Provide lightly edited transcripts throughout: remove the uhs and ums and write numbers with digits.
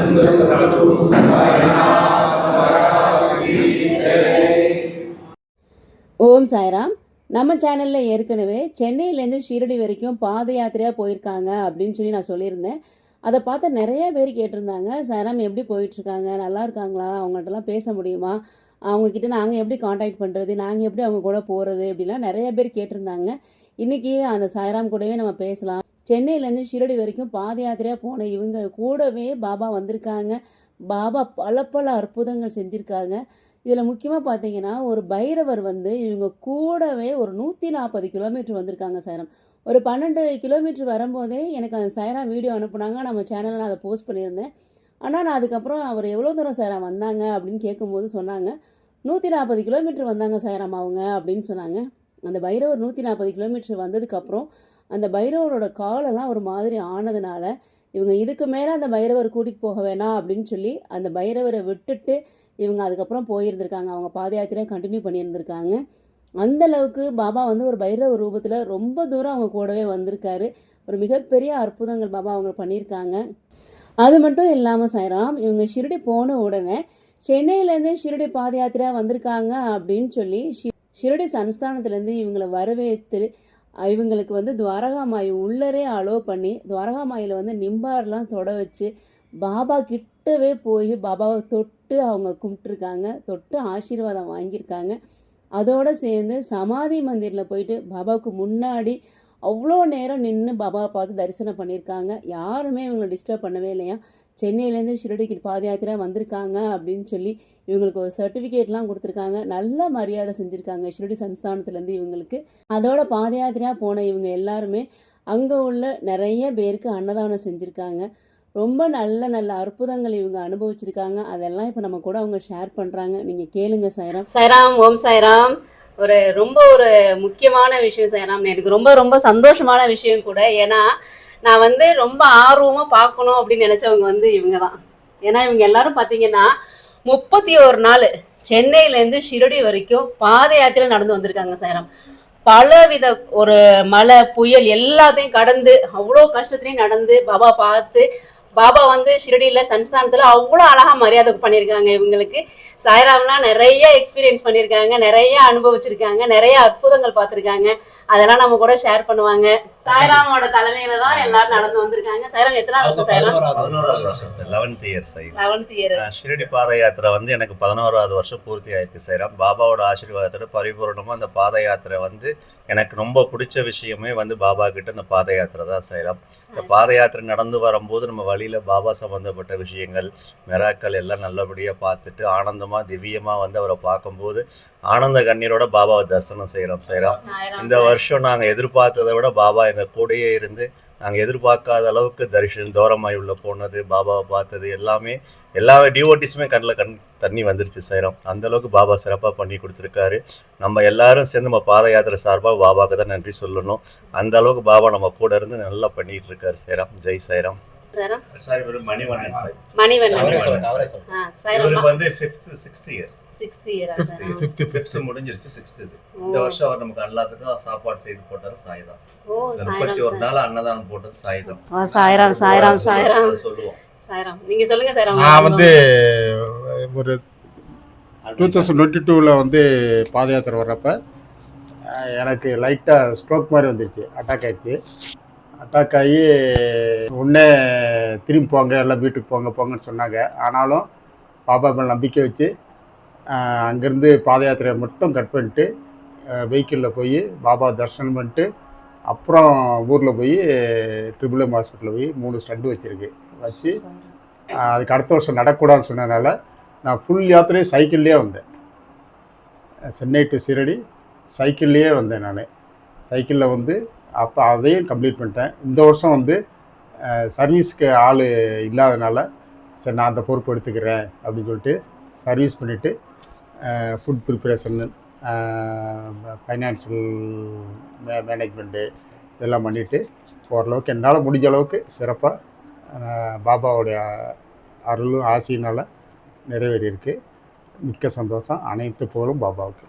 ஓம் சாய்ராம். நம்ம சேனலில் ஏற்கனவே சென்னையிலேருந்து ஷீரடி வரைக்கும் பாத யாத்திரையாக போயிருக்காங்க அப்படின்னு சொல்லி நான் சொல்லியிருந்தேன். அதை பார்த்து நிறைய பேர் கேட்டிருந்தாங்க, சாய்ராம் எப்படி போயிட்டுருக்காங்க, நல்லா இருக்காங்களா, அவங்கள்ட்டலாம் பேச முடியுமா, அவங்கக்கிட்ட நாங்கள் எப்படி காண்டாக்ட் பண்ணுறது, நாங்கள் எப்படி அவங்க கூட போகிறது அப்படிலாம் நிறைய பேர் கேட்டிருந்தாங்க. இன்றைக்கி அந்த சாய்ராம் கூடவே நம்ம பேசலாம். சென்னையிலேருந்து ஷீரடி வரைக்கும் பாத யாத்திரையாக போன இவங்க கூடவே பாபா வந்திருக்காங்க. பாபா பல பல அற்புதங்கள் செஞ்சுருக்காங்க. இதில் முக்கியமாக பார்த்தீங்கன்னா, ஒரு பைரவர் வந்து இவங்க கூடவே ஒரு 140 கிலோமீட்டர் வந்திருக்காங்க சாய்ராம். ஒரு 12 கிலோமீட்டர் வரும்போதே எனக்கு அந்த சாய்ராம் வீடியோ அனுப்புனாங்க. நம்ம சேனலில் நான் அதை போஸ்ட் பண்ணியிருந்தேன். ஆனால் நான் அதுக்கப்புறம் அவர் எவ்வளோ தூரம் சாய்ராம் வந்தாங்க அப்படின்னு கேட்கும்போது சொன்னாங்க, 140 கிலோமீட்டர் வந்தாங்க சாய்ராம் அவங்க அப்படின்னு சொன்னாங்க. அந்த பைரவர் 140 கிலோமீட்டர் வந்ததுக்கப்புறம் அந்த பைரவரோட காலெல்லாம் ஒரு மாதிரி ஆனதுனால இவங்க இதுக்கு மேலே அந்த பைரவர் கூட்டிகிட்டு போக வேணாம் அப்படின்னு சொல்லி அந்த பைரவரை விட்டுட்டு இவங்க அதுக்கப்புறம் போயிருந்திருக்காங்க. அவங்க பாத யாத்திரையை கண்டினியூ பண்ணியிருந்திருக்காங்க. அந்தளவுக்கு பாபா வந்து ஒரு பைரவ ரூபத்தில் ரொம்ப தூரம் அவங்க கூடவே வந்திருக்காரு. ஒரு மிகப்பெரிய அற்புதங்கள் பாபா அவங்க பண்ணியிருக்காங்க. அது மட்டும் இல்லாமல் சாய்ராம், இவங்க ஷிரடி போன உடனே சென்னையிலேருந்து ஷிரடி பாத யாத்திரையாக வந்திருக்காங்க அப்படின்னு சொல்லி ஷிரடி சன்ஸ்தானத்துலேருந்து இவங்களை வரவேற்று இவங்களுக்கு வந்து துவாரகாமாயி உள்ளரே அலோவ் பண்ணி துவாரகாமாயில் வந்து நிம்பார்லாம் தொட வச்சு பாபா கிட்டவே போய் பாபாவை தொட்டு அவங்க கும்பிட்டுருக்காங்க, தொட்டு ஆசீர்வாதம் வாங்கியிருக்காங்க. அதோடு சேர்ந்து சமாதி மந்திரில் போயிட்டு பாபாவுக்கு முன்னாடி அவ்வளோ நேரம் நின்று பாபாவை பார்த்து தரிசனம் பண்ணியிருக்காங்க. யாருமே இவங்களை டிஸ்டர்ப் பண்ணவே இல்லையா. சென்னையிலேருந்து ஷிரடிக்கு பாத யாத்திரை வந்திருக்காங்க அப்படின்னு சொல்லி இவங்களுக்கு ஒரு சர்டிஃபிகேட்லாம் கொடுத்துருக்காங்க. நல்ல மரியாதை செஞ்சுருக்காங்க ஷிரடி சன்ஸ்தானத்துலேருந்து இவங்களுக்கு. அதோட பாத யாத்திரையாக போன இவங்க எல்லாருமே அங்கே உள்ள நிறைய பேருக்கு அன்னதானம் செஞ்சுருக்காங்க. ரொம்ப நல்ல நல்ல அற்புதங்கள் இவங்க அனுபவிச்சிருக்காங்க. அதெல்லாம் இப்போ நம்ம கூட அவங்க ஷேர் பண்ணுறாங்க. நீங்கள் கேளுங்க சாய்ராம். சாய்ராம், ஓம் சாய்ராம். ரொம்ப ஒரு முக்கியமான விஷயம் சாய்ராம். எனக்கு ரொம்ப ரொம்ப சந்தோஷமான விஷயம் கூட. ஏன்னா நான் வந்து ரொம்ப ஆர்வமாக பார்க்கணும் அப்படின்னு நினச்சவங்க வந்து இவங்க தான். ஏன்னா இவங்க எல்லாரும் பார்த்தீங்கன்னா 31 நாள் சென்னையிலேருந்து ஷிரடி வரைக்கும் பாத யாத்திரை நடந்து வந்திருக்காங்க சாய்ராம். பலவித ஒரு மழை புயல் எல்லாத்தையும் கடந்து அவ்வளோ கஷ்டத்துலையும் நடந்து பாபா பார்த்து பாபா வந்து ஷிரடியில் சன்ஸ்தானத்தில் அவ்வளோ அழகாக மரியாதை பண்ணியிருக்காங்க. இவங்களுக்கு சாய்ராம்லாம் நிறைய எக்ஸ்பீரியன்ஸ் பண்ணியிருக்காங்க, நிறைய அனுபவிச்சிருக்காங்க, நிறைய அற்புதங்கள் பார்த்துருக்காங்க. அதெல்லாம் நம்ம கூட ஷேர் பண்ணுவாங்க. சாய்ராமோட தலைமையில தான் எல்லாரும் நடந்து வந்திருக்காங்க. சாய்ராம் எத்தனாவது வருஷம் சாய்ராம்? 11வது வருஷம் sir. 11th year sir. 11th year. Shirdi பாத யாத்திரை வந்து எனக்கு 11வது வருஷம் பூர்த்தி ஆயிருக்கு சாய்ராம். பாபாவோட ஆசீர்வாதத்தோட பரிபூர்ணமாக அந்த பாத யாத்திரை வந்து எனக்கு ரொம்ப பிடிச்ச விஷயமே வந்து பாபா கிட்ட இந்த பாத யாத்திரை தான் சாய்ராம். இந்த பாத யாத்திரை நடந்து வரும்போது நம்ம வழியில் பாபா சம்மந்தப்பட்ட விஷயங்கள் மிராக்கள் எல்லாம் நல்லபடியாக பார்த்துட்டு ஆனந்தமாக திவ்யமாக வந்து அவரை பார்க்கும்போது ஆனந்த கண்ணீரோட பாபாவை தரிசனம் செய்கிறோம் சாய்ராம். இந்த வருஷம் நாங்கள் எதிர்பார்த்ததை விட பாபா எங்கள் கூடயே இருந்து நாங்கள் எதிர்பார்க்காத அளவுக்கு தோரமாய் உள்ள போனது, பாபாவை பார்த்தது எல்லாமே எல்லா டிவோட்டிஸுமே கண்ணில் தண்ணி வந்துருச்சு சாய்ராம். அந்தளவுக்கு பாபா சிறப்பாக பண்ணி கொடுத்துருக்காரு. நம்ம எல்லாரும் சேர்ந்து நம்ம பாத யாத்திரை சார்பாக பாபாவுக்கு தான் நன்றி சொல்லணும். அந்த அளவுக்கு பாபா நம்ம கூட இருந்து நல்லா பண்ணிட்டு இருக்காரு சாய்ராம். ஜெய் சாய்ராம். மணிவண்ணன் சார். மணிவண்ணன் இவருக்கு வந்து 6th year. 6th year. 5th முடிஞ்சிருச்சு. 6th இது. இந்த வருஷம் அவர் நமக்கு எல்லாத்துக்கும் சாப்பாடு செய்து போட்டாரு சாய் தான். 31 நாள் அன்னதானம் போட்டது சாய் தான். சாய்ராம் சாய்ராம் சாய்ராம் சொல்லுவோம். சாய்ராம் நீங்க சொல்லுங்க சாய்ராம். நான் வந்து ஒரு 2022 வந்து பாத யாத்திரை வர்றப்ப எனக்கு லைட்டாக ஸ்ட்ரோக் மாதிரி வந்துருச்சு. அட்டாக் ஆகிடுச்சு. அட்டாக் ஆகி உடனே திரும்பி போங்க, எல்லாம் வீட்டுக்கு போங்கன்னு சொன்னாங்க. ஆனாலும் பாபா மேலே நம்பிக்கை வச்சு அங்கேருந்து பாத யாத்திரையை மட்டும் கட் பண்ணிட்டு வெஹிக்கிளில் போய் பாபா தரிசனம் பண்ணிட்டு அப்புறம் ஊரில் போய் ட்ரிபிள்எம் ஹாஸ்பிட்டலில் போய் 3 ஸ்டண்ட் வச்சு அதுக்கு அடுத்த வருஷம் நடக்கூடாதுன்னு சொன்னதுனால நான் ஃபுல் யாத்திரையும் சைக்கிள்லேயே வந்தேன். சென்னை டு ஷிரடி சைக்கிள்லேயே வந்தேன். நான் சைக்கிளில் வந்து அப்போ அதையும் கம்ப்ளீட் பண்ணிட்டேன். இந்த வருஷம் வந்து சர்வீஸ்க்கு ஆள் இல்லாதனால சரி நான் அந்த பொறுப்பு எடுத்துக்கிறேன் அப்படின்னு சொல்லிட்டு சர்வீஸ் பண்ணிவிட்டு ஃபுட் ப்ரிப்பரேஷன், ஃபைனான்ஷியல் மேனேஜ்மெண்ட்டு இதெல்லாம் பண்ணிவிட்டு ஓரளவுக்கு என்னால் முடிஞ்ச அளவுக்கு சிறப்பாக பாபாவுடைய அருளும் ஆசையினால் நிறைவேறியிருக்கு. மிக்க சந்தோஷம். அனைத்து புகழும் பாபாவுக்கு.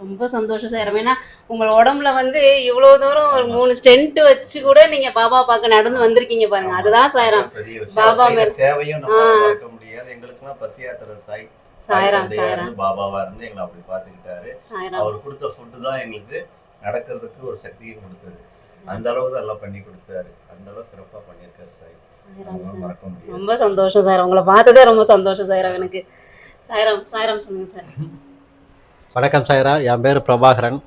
ரொம்ப சந்தோஷம் சார். ஏன்னா உங்களோட உடம்புல வந்து இவ்வளவு தூரம் ஒரு 3 ஸ்டென்ட் வச்சு கூட நீங்க பாபா பார்க்க நடந்து வந்திருக்கீங்க பாருங்க. அதுதான் சாய்ராம். பெரிய பாபா விஷயம். மேல சேவையும் நம்ம மறக்க முடியாது. எங்களுக்குலாம் பசி யாத்திரை சாய்ராம் தந்தையா சாய்ராம் இருந்து பாபாவா இருந்து எங்களை அப்படி பார்த்துக்கிட்டாரு. சாய்ராம் அவர் கொடுத்த ஃபுட்டு தான் எங்களுக்கு நடக்கிறதுக்கு ஒரு சக்தியை கொடுத்தது. அந்த அளவு தான் எல்லாம் பண்ணி கொடுத்தாரு. அந்த அளவு சிறப்பா பண்ணியிருக்காரு சாய். சாய்ராம் நம்மளால சார். மறக்க முடியாது. ரொம்ப சந்தோஷம் சார். உங்களை பார்த்ததே ரொம்ப சந்தோஷம் சாய்ராம் எனக்கு. சாய்ராம் சாய்ராம் சொல்லுங்க சார். வணக்கம் சாய்ரா, என் பேர் பிரபாகரன்.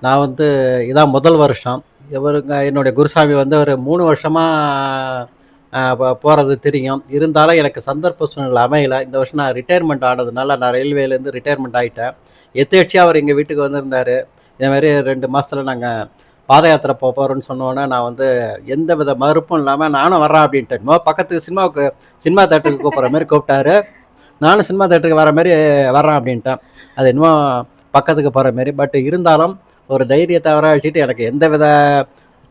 நான் வந்து இதான் முதல் வருஷம். இவருங்க என்னுடைய குருசாமி வந்து ஒரு 3 வருஷமாக போகிறது தெரியும். இருந்தாலும் எனக்கு சந்தர்ப்ப சூழ்நிலை அமையலை. இந்த வருஷம் நான் ரிட்டையர்மெண்ட் ஆனதுனால நான் ரயில்வேலேருந்து ரிட்டையர்மெண்ட் ஆகிட்டேன். எதேர்ச்சியாக அவர் எங்கள் வீட்டுக்கு வந்திருந்தார். இதேமாதிரி 2 மாதத்தில் நாங்கள் பாத யாத்திரை போகிறோன்னு சொன்னோன்னே நான் வந்து எந்த வித மறுப்பும் இல்லாமல் நானும் வர்றேன் அப்படின்ட்டு பக்கத்துக்கு சினிமா தேட்டருக்கு கூப்பிட்ற மாதிரி கூப்பிட்டாரு. நானும் சினிமா தேட்டருக்கு வர மாதிரி வர்றேன் அப்படின்ட்டேன். அது என்னமோ பக்கத்துக்கு போகிற மாரி. பட் இருந்தாலும் ஒரு தைரியத்தை வரவழைச்சிட்டு எனக்கு எந்த வித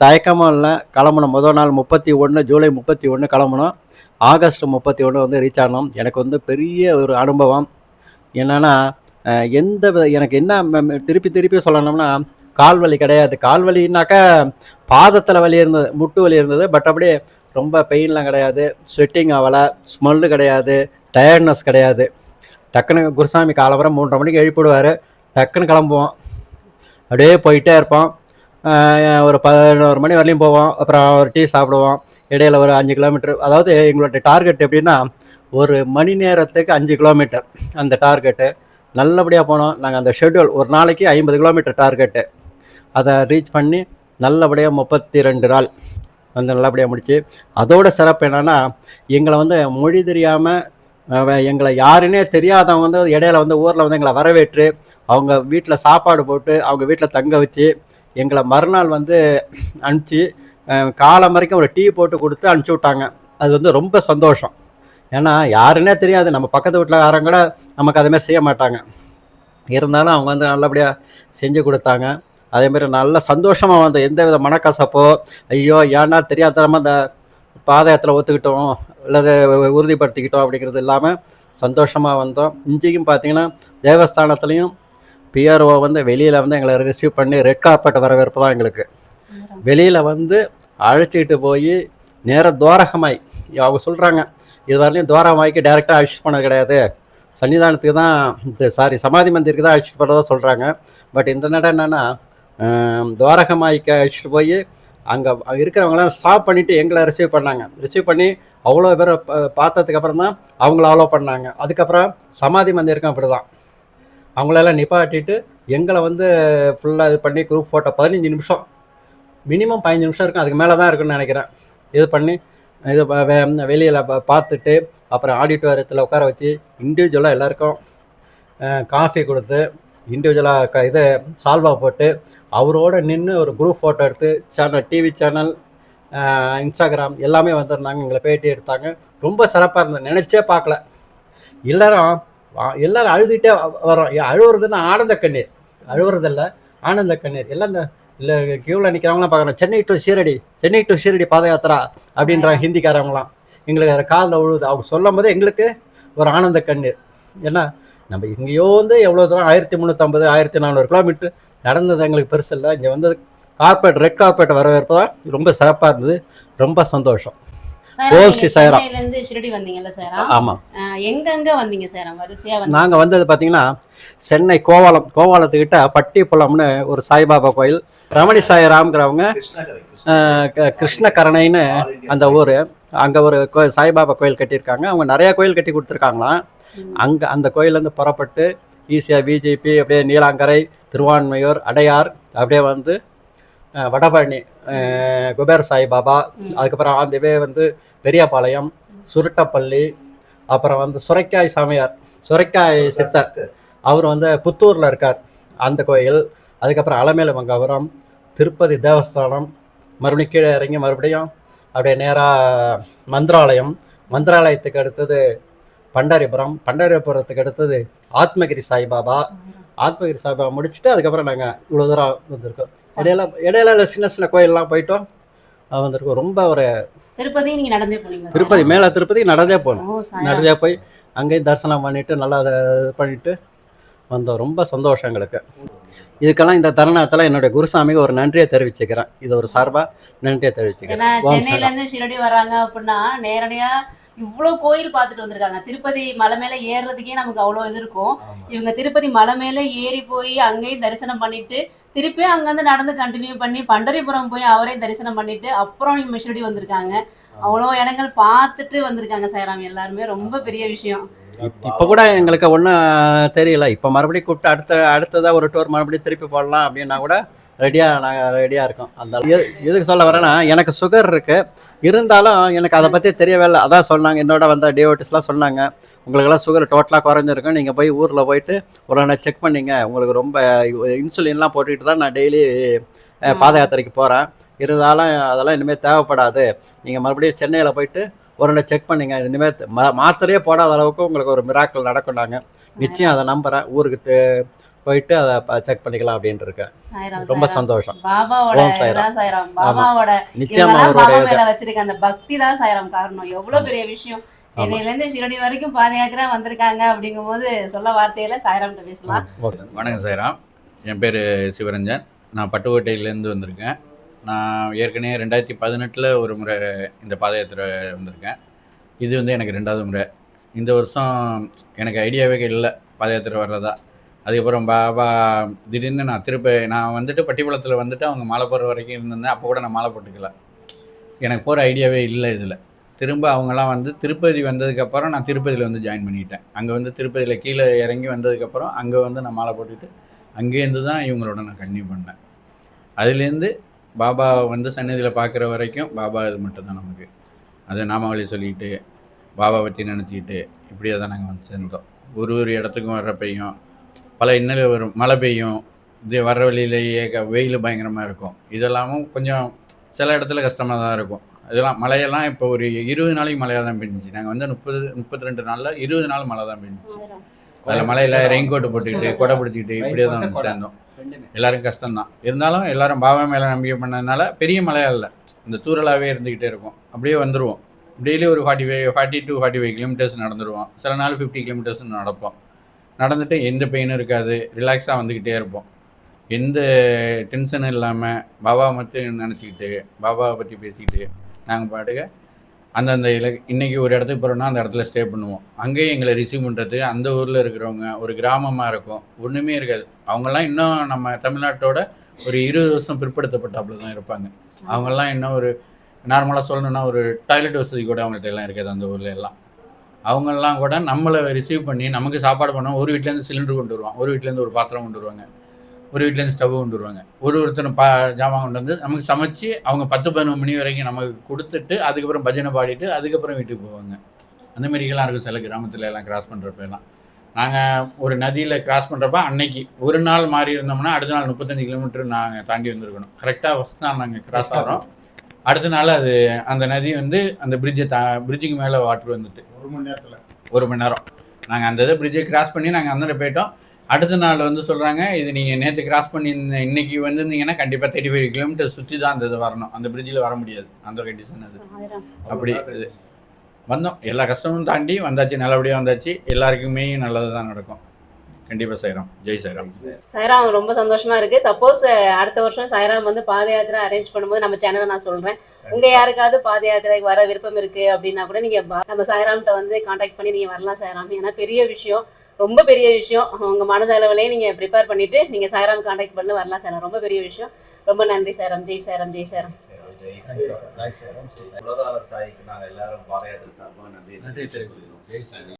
தயக்கமும் இல்லை. கிளம்பணும் முதல் நாள் 31 ஜூலை 31 கிளம்பணும். ஆகஸ்ட் 31 வந்து ரீச் ஆனோம். எனக்கு வந்து பெரிய ஒரு அனுபவம் என்னென்னா, எந்த வித எனக்கு என்ன திருப்பி சொல்லணும்னா, கால் வலி கிடையாது. கால் வலின்னாக்கா பாதத்தில் வலி இருந்தது, முட்டு வலி இருந்தது. பட் அப்படியே ரொம்ப பெயின்லாம் கிடையாது, ஸ்வெட்டிங் ஆகலை, ஸ்மெல்லு கிடையாது, டயர்ட்னஸ் கிடையாது. டக்குன்னு குருசாமி காலம்பரம் 3:30 மணிக்கு எழுப்பிடுவார். டக்குன்னு கிளம்புவோம், அப்படியே போயிட்டே இருப்போம். ஒரு 11 மணி வரலையும் போவோம். அப்புறம் ஒரு டீ சாப்பிடுவோம். இடையில ஒரு 5 கிலோமீட்டர். அதாவது எங்களோட டார்கெட் எப்படின்னா, ஒரு மணி நேரத்துக்கு 5 கிலோமீட்டர் அந்த டார்கெட்டு. நல்லபடியாக போனோம். நாங்கள் அந்த ஷெட்யூல் ஒரு நாளைக்கு 50 கிலோமீட்டர் டார்கெட்டு. அதை ரீச் பண்ணி நல்லபடியாக 32 நாள் வந்து நல்லபடியாக முடிச்சு. அதோட சிறப்பு என்னென்னா, எங்களை வந்து மொழி தெரியாமல் எங்களை யாருன்னே தெரியாதவங்க வந்து இடையில வந்து ஊரில் வந்து எங்களை வரவேற்று அவங்க வீட்டில் சாப்பாடு போட்டு அவங்க வீட்டில் தங்க வச்சு எங்களை மறுநாள் வந்து அனுப்பிச்சி காலம் வரைக்கும் ஒரு டீ போட்டு கொடுத்து அனுப்பிச்சி விட்டாங்க. அது வந்து ரொம்ப சந்தோஷம். ஏன்னா யாருன்னே தெரியாது, நம்ம பக்கத்து வீட்டில் யாரும் கூட நமக்கு அதுமாதிரி செய்ய மாட்டாங்க. இருந்தாலும் அவங்க வந்து நல்லபடியாக செஞ்சு கொடுத்தாங்க. அதேமாதிரி நல்ல சந்தோஷமாக வந்து எந்த வித மனக்கசப்போ ஐயோ ஏன்னா தெரியாதனமாக அந்த பாதயாத்திரை ஒத்துக்கிட்டோம் அல்லது உறுதிப்படுத்திக்கிட்டோம் அப்படிங்கிறது இல்லாமல் சந்தோஷமாக வந்தோம். இன்றைக்கும் பார்த்திங்கன்னா தேவஸ்தானத்துலேயும் பிஆர்ஓ வந்து வெளியில் வந்து எங்களை ரிசீவ் பண்ணி ரெட் கார்பெட் வரவேற்பு தான் எங்களுக்கு. வெளியில் வந்து அழைச்சிக்கிட்டு போய் நேராக துவாரகமாய் அவங்க சொல்கிறாங்க, இது வரலையும் துவாரகமாய்க்கு டைரெக்டாக அழைச்சிட்டு போனது கிடையாது, சன்னிதானத்துக்கு தான் சமாதி மந்திருக்கு தான் அழைச்சிட்டு போகிறதா சொல்கிறாங்க. பட் இந்த நடம் என்னென்னா, துவாரகமாய்க்கு அழைச்சிட்டு போய் அங்கே இருக்கிறவங்களாம் ஸ்டாப் பண்ணிவிட்டு எங்களை ரிசீவ் பண்ணாங்க. ரிசீவ் பண்ணி அவ்வளோ பேரை பார்த்ததுக்கப்புறம் தான் அவங்கள அலோ பண்ணாங்க. அதுக்கப்புறம் சமாதி மந்திருக்கும் அப்படி தான் அவங்களெல்லாம் நிப்பாட்டிட்டு எங்களை வந்து ஃபுல்லாக இது பண்ணி குரூப் ஃபோட்டோ 15 நிமிஷம் மினிமம் 15 நிமிஷம் இருக்கும், அதுக்கு மேலே தான் இருக்குன்னு நினைக்கிறேன். இது பண்ணி இது வெளியில் பார்த்துட்டு அப்புறம் ஆடிட்டோரியத்தில் உட்கார வச்சு இண்டிவிஜுவலாக எல்லாருக்கும் காஃபி கொடுத்து இண்டிவிஜுவலாக இது சால்வா போட்டு அவரோட நின்று ஒரு குரூப் ஃபோட்டோ எடுத்து டிவி சேனல் இன்ஸ்டாகிராம் எல்லாமே வந்திருந்தாங்க. எங்களை பேட்டி எடுத்தாங்க. ரொம்ப சிறப்பாக இருந்தது. நினச்சே பார்க்கல. எல்லோரும் அழுதுகிட்டே வரோம். அழுவுறதுன்னா ஆனந்த கண்ணீர், அழுவுறதில்ல ஆனந்த கண்ணீர். எல்லாம் இந்த இல்லை கியூவில் நிற்கிறவங்களாம் பார்க்குறோம். சென்னை டு ஷீரடி பாத யாத்திரா அப்படின்றாங்க ஹிந்திக்காரவங்களாம். எங்களுக்கு காதில் உழுவுது. அவங்க சொல்லும் போது எங்களுக்கு ஒரு ஆனந்த கண்ணீர். ஏன்னா நம்ம இங்கேயோ வந்து எவ்வளோ தூரம் 1350 1400 கிலோமீட்டர் நடந்தது எங்களுக்கு பெருசு இல்லை. இங்கே வந்து ரெட் கார்பெட் வரவேற்பு தான் ரொம்ப சிறப்பாக இருந்தது. ரொம்ப சந்தோஷம். ஓம் ஸ்ரீ சாய்ராம். சென்னையிலேருந்து ஷிரடி வந்தீங்கல்ல சார்? ஆமாம். எங்கெங்க வந்தீங்க சார்? வரிசையாக வந்து நாங்கள் வந்தது பார்த்தீங்கன்னா சென்னை கோவாலத்துக்கிட்ட பட்டிப்புலம்னு ஒரு சாய்பாபா கோயில், ரமணி சாய்ராம்ங்கிறவங்க கிருஷ்ணகரணைன்னு அந்த ஊர், அங்கே ஒரு சாய்பாபா கோயில் கட்டியிருக்காங்க. அவங்க நிறையா கோயில் கட்டி கொடுத்துருக்காங்களாம். அங்கே அந்த கோயிலேருந்து புறப்பட்டு ஈஸியாக பிஜேபி அப்படியே நீலாங்கரை, திருவான்மையூர், அடையார், அப்படியே வந்து வடபழனி குபேர சாய்பாபா, அதுக்கப்புறம் ஆந்திவே வந்து பெரியபாளையம், சுருட்டப்பள்ளி, அப்புறம் வந்து சுரைக்காய் சாமியார், சுரைக்காய் சித்தர், அவர் வந்து புத்தூரில் இருக்கார் அந்த கோயில். அதுக்கப்புறம் அலமேலு மங்கபுரம், திருப்பதி தேவஸ்தானம், மறுபடியும் கீழே இறங்கி மறுபடியும் அப்படியே நேராக மந்திராலயத்துக்கு அடுத்தது பண்டரிபுரத்துக்கு அடுத்தது ஆத்மகிரி சாய்பாபா முடிச்சுட்டு அதுக்கப்புறம் நாங்கள் இவ்வளோ தூரம் வந்திருக்கோம். இடையில சின்ன கோயிலெலாம் போயிட்டோம் வந்திருக்கோம். ரொம்ப ஒரு திருப்பதி நீங்கள் நடந்தே போனீங்க? திருப்பதி நடந்தே போனோம். நடந்தே போய் அங்கேயும் தரிசனம் பண்ணிவிட்டு நல்லா அதை பண்ணிவிட்டு வந்தோம். ரொம்ப சந்தோஷம் எங்களுக்கு. இதுக்கெல்லாம் இந்த தருணத்தில் என்னுடைய குருசாமிக்கு ஒரு நன்றியை தெரிவிச்சுக்கிறேன். இது ஒரு சார்பாக நன்றியை ஏன்னா தெரிவிச்சுக்கிறேன். ஓம் சென்னையில சாய்ராம். இருந்து ஷிரடி வர்றாங்க அப்படின்னா நேரடியா இவ்வளோ கோயில் பார்த்துட்டு வந்திருக்காங்க. திருப்பதி மலை மேல ஏறுறதுக்கே நமக்கு அவ்வளோ இது இருக்கும். இவங்க திருப்பதி மலை மேல ஏறி போய் அங்கேயும் தரிசனம் பண்ணிட்டு திருப்பியும் அங்கேருந்து நடந்து கண்டினியூ பண்ணி பண்டரிபுரம் போய் அவரே தரிசனம் பண்ணிட்டு அப்புறம் இவங்க ஷிரடி வந்திருக்காங்க. அவ்வளோ இடங்கள் பார்த்துட்டு வந்திருக்காங்க சாய்ராம். எல்லாருமே ரொம்ப பெரிய விஷயம். இப்போ கூட எங்களுக்கு ஒன்றும் தெரியல. இப்போ மறுபடியும் கூப்பிட்டு அடுத்ததாக ஒரு டூர் மறுபடியும் திருப்பி போடலாம் அப்படின்னா கூட நாங்கள் ரெடியாக இருக்கோம். அந்த எதுக்கு சொல்ல வரேன்னா, எனக்கு சுகர் இருக்குது, இருந்தாலும் எனக்கு அதை பற்றி தெரியவே இல்லை. அதான் சொன்னாங்க, என்னோட வந்த டிவோட்டிஸ்லாம் சொன்னாங்க, உங்களுக்கெல்லாம் சுகர் டோட்டலாக குறைஞ்சிருக்கும், நீங்கள் போய் ஊரில் போயிட்டு ஒரு நாள் செக் பண்ணிங்க, உங்களுக்கு ரொம்ப இன்சுலின்லாம் போட்டுக்கிட்டு தான் நான் டெய்லி பாத யாத்திரைக்கு போகிறேன், இருந்தாலும் அதெல்லாம் இனிமேல் தேவைப்படாது, நீங்கள் மறுபடியும் சென்னையில் போயிட்டு ஒரு நாள் செக் பண்ணிங்க, இனிமேல் மாத்திரையே போடாத அளவுக்கு உங்களுக்கு ஒரு மிராக்கள் நடக்கும்னாங்க. நிச்சயம் அதை நம்புகிறேன். ஊருக்கு போயிட்டு அதை செக் பண்ணிக்கலாம் அப்படின்ட்டு இருக்கேன். சாய்ராம் ரொம்ப சாய்ராம். சந்தோஷம். பாபாவோட ஓம் சாய்ராம். இதுதான் சாய்ராம். பாபாவோட நிச்சயமா இவங்கெல்லாம் பாபா அவருடைய மேல வச்சிருக்க அந்த பக்தி தான் சாய்ராம் காரணம். எவ்வளவு பெரிய விஷயம். சென்னையில இருந்து ஷிரடி வரைக்கும் பாத யாத்திரை வந்திருக்காங்க அப்படிங்கும்போது சொல்ல வார்த்தையில சாய்ராம்கிட்ட பேசலாம். வணக்கம் சாய்ராம். என் பேர் சிவரஞ்சன். நான் பட்டுக்கோட்டையிலேருந்து வந்திருக்கேன். நான் ஏற்கனவே 2018 ஒரு முறை இந்த பாத யாத்திரை வந்திருக்கேன். இது வந்து எனக்கு 2வது முறை. இந்த வருஷம் எனக்கு ஐடியாவே இல்லை பாத யாத்திரை வர்றதா. அதுக்கப்புறம் பாபா திடீர்னு நான் வந்துட்டு பட்டிக்குளத்தில் வந்துட்டு அவங்க மாலை போடுற வரைக்கும் இருந்திருந்தேன். அப்போ கூட நான் மாலை போட்டுக்கல. எனக்கு போகிற ஐடியாவே இல்லை இதில். திரும்ப அவங்களாம் வந்து திருப்பதி வந்ததுக்கப்புறம் நான் திருப்பதியில் வந்து ஜாயின் பண்ணிட்டேன். அங்கே வந்து திருப்பதியில் கீழே இறங்கி வந்ததுக்கப்புறம் அங்கே வந்து நான் மாலை போட்டுட்டு அங்கேருந்து தான் இவங்களோட நான் கன்டினியூ பண்ணேன். அதுலேருந்து பாபா வந்து சன்னதியில் பார்க்குற வரைக்கும் பாபா இது மட்டும்தான் நமக்கு. அதை நாமாவளி சொல்லிக்கிட்டு பாபா பற்றி நினச்சிக்கிட்டு இப்படியே தான் நாங்கள் வந்து சேர்ந்தோம். ஒரு இடத்துக்கும் வர்றப்பையும் பல இன்னல் வரும், மழை பெய்யும், இது வர்ற வழியிலேயே வெயில் பயங்கரமாக இருக்கும். இதெல்லாமும் கொஞ்சம் சில இடத்துல கஷ்டமாக தான் இருக்கும். இதெல்லாம் மழையெல்லாம் இப்போ ஒரு 20 நாளைக்கு மழையாக தான் பெஞ்சிச்சு. நாங்கள் வந்து 32 நாளில் 20 நாள் மழை தான் பெஞ்சிச்சு. அதில் மழையில் ரெயின் கோட்டு போட்டுக்கிட்டு கொடை பிடிச்சிக்கிட்டு இப்படியே தான் வந்து சேர்ந்தோம். எல்லாருக்கும் கஷ்டம்தான். இருந்தாலும் எல்லாரும் பாபா மேலே நம்பிக்கை பண்ணதுனால பெரிய மழையாக இல்லை, இந்த தூரலாகவே இருந்துக்கிட்டே இருக்கும். அப்படியே வந்துடுவோம். டெய்லி ஒரு 40 to 45 கிலோமீட்டர்ஸ் நடந்துடுவோம். சில நாள் 50 கிலோமீட்டர்ஸ் நடப்போம். நடந்துட்டு எந்த பெயினும் இருக்காது, ரிலாக்ஸாக வந்துக்கிட்டே இருப்போம். எந்த டென்ஷனும் இல்லாமல் பாபா மட்டும் நினச்சிக்கிட்டு பாபாவை பற்றி பேசிக்கிட்டு நாங்கள் பாட்டுக்க அந்தந்த இன்றைக்கி ஒரு இடத்துக்கு போகிறோன்னா அந்த இடத்துல ஸ்டே பண்ணுவோம். அங்கேயும் எங்களை ரிசீவ் பண்ணுறது அந்த ஊரில் இருக்கிறவங்க ஒரு கிராமமாக இருக்கும், ஒன்றுமே இருக்காது. அவங்கெல்லாம் இன்னும் நம்ம தமிழ்நாட்டோட ஒரு 20 வருஷம் பிற்படுத்தப்பட்டாப்புல தான் இருப்பாங்க. அவங்கெல்லாம் இன்னும் ஒரு நார்மலாக சொல்லணுன்னா ஒரு டாய்லெட் வசதி கூட அவங்கள்ட்ட எல்லாம் இருக்காது அந்த ஊரில் எல்லாம். அவங்கெல்லாம் கூட நம்மளை ரிசீவ் பண்ணி நமக்கு சாப்பாடு பண்ணோம். ஒரு வீட்டிலேருந்து சிலிண்டர் கொண்டு வருவாங்க, ஒரு வீட்டிலேருந்து ஒரு பாத்திரம் கொண்டு வருவாங்க, ஒரு வீட்டிலேருந்து ஸ்டவ் கொண்டு வருவாங்க, ஒருத்தர் ஜாமான் கொண்டு வந்து நமக்கு சமைச்சு அவங்க 10-11 மணி வரைக்கும் நமக்கு கொடுத்துட்டு அதுக்கப்புறம் பஜனை பாடிட்டு அதுக்கப்புறம் வீட்டுக்கு போவாங்க. அந்தமாரிக்கெல்லாம் இருக்கும் சில கிராமத்தில் எல்லாம் கிராஸ் பண்ணுறப்ப எல்லாம். நாங்கள் ஒரு நதியில் கிராஸ் பண்ணுறப்ப அன்னைக்கு ஒரு நாள் மாறி இருந்தோம்னா அடுத்த நாள் 35 கிலோமீட்டர் நாங்கள் தாண்டி வந்திருக்கணும். கரெக்டாக ஃபஸ்ட் நாள் நாங்கள் கிராஸ் ஆகிறோம், அடுத்த நாள் அது அந்த நதி வந்து அந்த பிரிட்ஜுக்கு மேலே வாட்டர் வந்துட்டு 1 மணி நேரம் நாங்கள் அந்த பிரிட்ஜை கிராஸ் பண்ணி நாங்கள் அந்த போயிட்டோம். அடுத்த நாள் வந்து சொல்கிறாங்க, இது நீங்கள் நேற்று கிராஸ் பண்ணி இன்னைக்கு வந்திருந்தீங்கன்னா கண்டிப்பாக 35 கிலோமீட்டர் சுற்றி தான் அந்த இது வரணும், அந்த பிரிட்ஜில் வர முடியாது, அந்த கண்டிஷன் அது. அப்படி இது வந்தோம், எல்லா கஷ்டமும் தாண்டி வந்தாச்சு, நல்லபடியாக வந்தாச்சு. எல்லாருக்குமே நல்லது தான் நடக்கும். கண்டிப்பாக சாய்ராம். ஜெய் சாய்ராம். சாய்ராம் ரொம்ப சந்தோஷமா இருக்கு. சப்போஸ் அடுத்த வருஷம் சாய்ராம் வந்து பாத யாத்திரை அரேஞ்ச் பண்ணும்போது நம்ம சேனலை நான் சொல்றேன், உங்க யாருக்காவது பாத யாத்திரைக்கு வர விருப்பம் இருக்கு அப்படின்னா கூட நீங்க நம்ம சாய்ராம்கிட்ட வந்து கான்டாக்ட் பண்ணி நீங்க வரலாம் சாய்ராம். ஏன்னா பெரிய விஷயம், ரொம்ப பெரிய விஷயம். உங்க மனதளவுலேயே நீங்க ப்ரிப்பேர் பண்ணிட்டு நீங்க சாய்ராம் கான்டாக்ட் பண்ணி வரலாம் சாய்ராம். ரொம்ப பெரிய விஷயம். ரொம்ப நன்றி சாய்ராம். ஜெய் சாய்ராம். ஜெய் சாய்ராம். உலகாளர் சாய்க்கு நாங்கள் எல்லாரும் பாத யாத்திரை சார்பாக நன்றி தெரிவித்துக்கிறோம்.